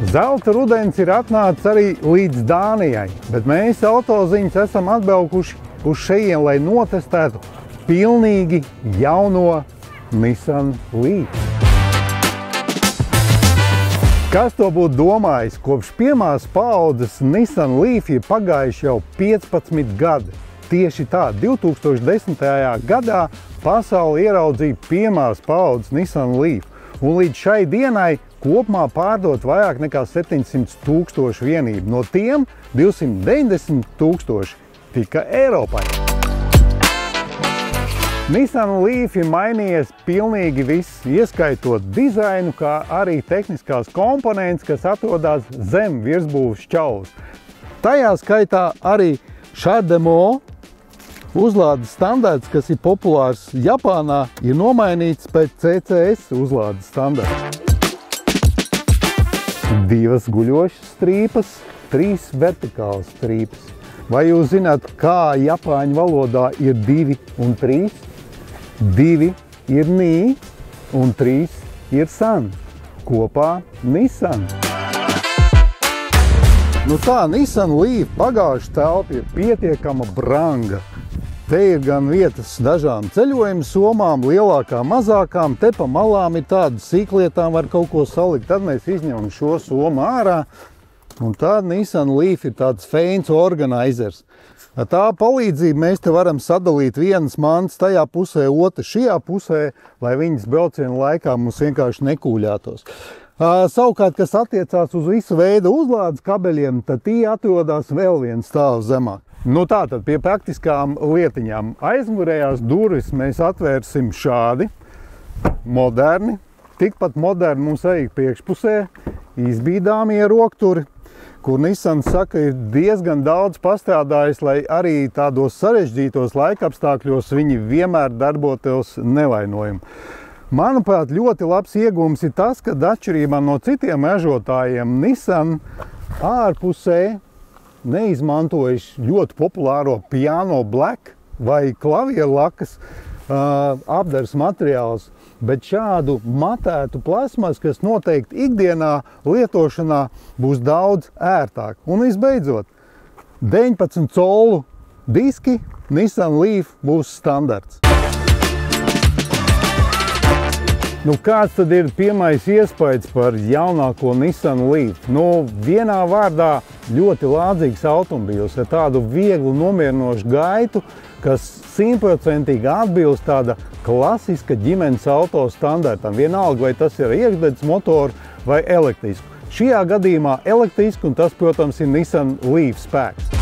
Zelta rudens ir atnācis arī līdz Dānijai, bet mēs autoziņas esam atbraukuši uz šejien, lai notestētu pilnīgi jauno Nissan Leaf. Kas to būtu domājis? Kopš pirmās paaudzes Nissan Leaf ir pagājuši jau 15 gadi. Tieši tā, 2010. gadā pasauli ieraudzīja pirmās paaudzes Nissan Leaf, un līdz šai dienai kopumā pārdot vairāk nekā 700 000 vienību. No tiem 290 000 tika Eiropai. Nissan Leaf ir mainījies pilnīgi viss, ieskaitot dizainu, kā arī tehniskās komponentes, kas atrodas zem virsbūves šķautnes. Tajā skaitā arī Chardemo uzlādes standarts, kas ir populārs Japānā, ir nomainīts pēc CCS uzlādes standarta. 2 guļošas strīpas, 3 vertikālas strīpas. Vai jūs zināt, kā japāņu valodā ir 2 un 3? 2 ir Ni un 3 ir San. Kopā Nissan. Nu tā, Nissan Leaf bagāžu telpa ir pietiekama branga. Te ir gan vietas dažām ceļojuma somām, lielākām, mazākām, te pa malām ir tādas sīklietām, var kaut ko salikt. Tad mēs izņemam šo somu ārā, un tad Nissan Leaf ir tāds feins organizers. Ar tā palīdzību mēs te varam sadalīt vienas mantas tajā pusē, otru šajā pusē, lai viņas braucienu laikā mums vienkārši nekūļātos. Savukārt, kas attiecās uz visu veidu uzlādes kabeļiem, tad tie atrodas vēl viens stāvs zemāk. Nu tātad pie praktiskām lietiņām. Aizmugurējās durvis mēs atvērsim šādi, moderni. Tikpat moderni mums arī priekšpusē izbīdāmie rokturi, kur Nissan saka, ir diezgan daudz pastrādājis, lai arī tādos sarežģītos laikapstākļos viņi vienmēr darbotos nevainojumi. Manuprāt, ļoti labs iegūms ir tas, ka atšķirībā no citiem ražotājiem Nissan ārpusē neizmantojuši ļoti populāro piano black vai klavieru lakas apdars materiāls, bet šādu matētu plasmas, kas noteikti ikdienā lietošanā būs daudz ērtāk. Un visbeidzot, 19 colu diski Nissan Leaf būs standarts. Nu, kāds tad ir pirmais iespējas par jaunāko Nissan Leaf? Nu, vienā vārdā ļoti lādzīgs automobīls ar tādu vieglu nomierinošu gaitu, kas 100% atbilst tāda klasiska ģimenes auto standartam. Vienalga, vai tas ir iekšdedzes motoru vai elektrisku. Šajā gadījumā elektrisku, un tas, protams, ir Nissan Leaf spēks.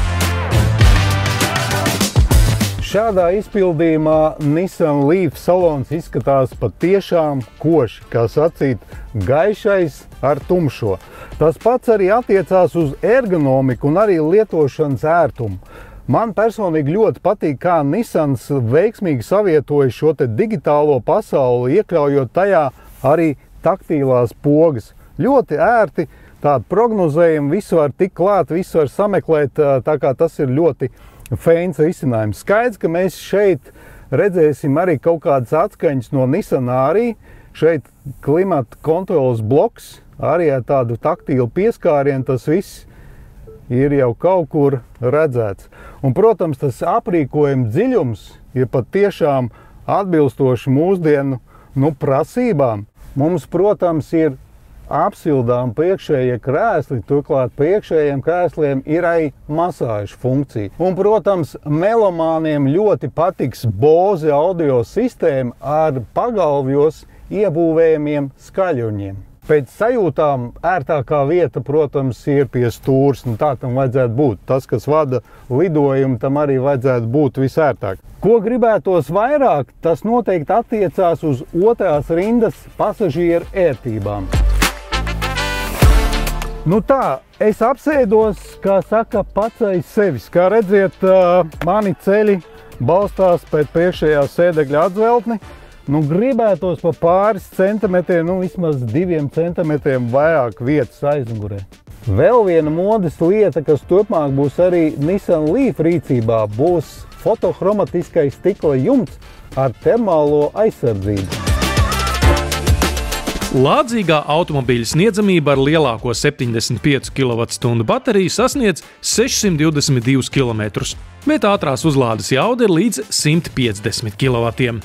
Šādā izpildījumā Nissan Leaf salons izskatās patiešām koši, kā sacīt, gaišais ar tumšo. Tas pats arī attiecās uz ergonomiku un arī lietošanas ērtumu. Man personīgi ļoti patīk, kā Nissans veiksmīgi savietoja šo te digitālo pasauli, iekļaujot tajā arī taktīlās pogas. Ļoti ērti, tādi prognozējumi, visu var tik klāt, visu var sameklēt, tā kā tas ir ļoti feins risinājums. Skaidrs, ka mēs šeit redzēsim arī kaut kādas atskaņas no Nissan arī. Šeit klimata kontrolas bloks, arī ar tādu taktīlu pieskārienu, tas viss ir jau kaut kur redzēts. Un, protams, tas aprīkojuma dziļums ir pat tiešām atbilstoši mūsdienu prasībām. Mums, protams, ir apsildām priekšējie krēsli, turklāt priekšējiem krēsliem ir arī masāžu funkcija. Un, protams, melomāniem ļoti patiks Bose audio sistēma ar pagalvjos iebūvējumiem skaļruņiem. Pēc sajūtām ērtākā vieta, protams, ir pie stūres, un tā tam vajadzētu būt. Tas, kas vada lidojumu, tam arī vajadzētu būt visērtāk. Ko gribētos vairāk, tas noteikti attiecās uz otrās rindas pasažieru ērtībām. Nu tā, es apsēdos, kā saka, pats aiz sevis. Kā redziet, mani ceļi balstās pēc priekšējā sēdekļa atzveltni. Nu, gribētos pa pāris centimetriem, vismaz 2 centimetriem vairāk vietas aizmugurē. Vēl viena modes lieta, kas turpmāk būs arī Nissan Leaf rīcībā, būs fotohromatiskais stikla jumts ar termālo aizsardzību. Lādzīgā automobīļa sniedzamība ar lielāko 75 kWh bateriju sasniedz 622 km, bet ātrās uzlādes jauda ir līdz 150 kW.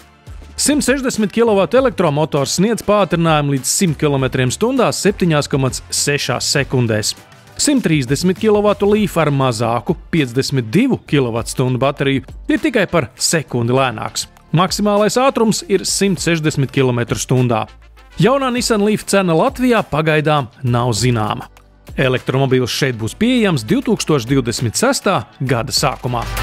160 kW elektromotors sniedz pātrinājumu līdz 100 km/h 7,6 sekundēs. 130 kW līfa ar mazāku 52 kWh bateriju ir tikai par sekundi lēnāks. Maksimālais ātrums ir 160 km/h. Jaunā Nissan Leaf cena Latvijā pagaidām nav zināma. Elektromobīls šeit būs pieejams 2026. gada sākumā.